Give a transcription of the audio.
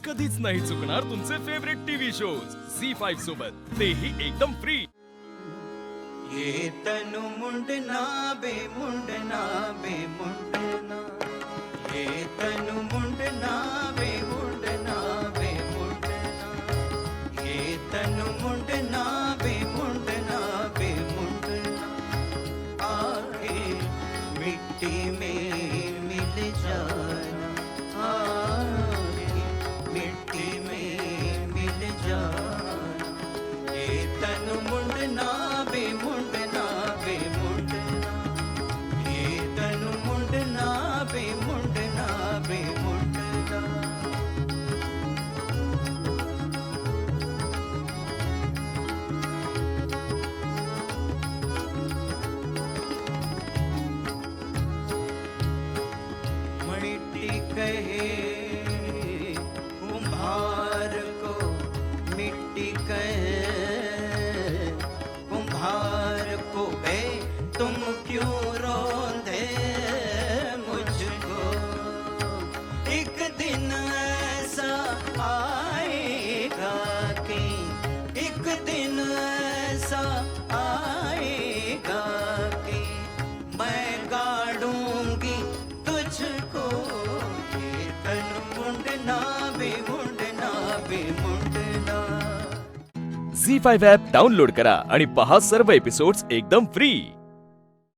कधीच नाही चुकणार तुमचे फेवरेट टीव्ही शोज झी5 सोबत, तेही एकदम फ्री। ये तनु मुंडना बे मुंडना बे मुंडना, ये तनु मुंडना बे मुंडना बे मुंडना, ये तनु मुंडना बे मुंडना बे मुंडना, आके मिट्टी में मिल जाना, आके मिट्टी में मिल जाना, ये तनु मुंडना बे मुंडना बे मुंडना, ये तनु मुंडना बे मुंडना बे मुंडना। मिट्टी कहे कुम्हार को, मिट्टी कहे कुम्हार को, बे तुम क्यों रोंदे मुझको, एक दिन ऐसा आएगा कि, एक दिन ऐसा आएगा कि मैं गाड़ूंगी तुझको, ये तन मुंडना बे मुंडना बे मुंडना। झी5 ॲप डाउनलोड करा आणि पहा सर्व एपिसोड्स एकदम फ्री।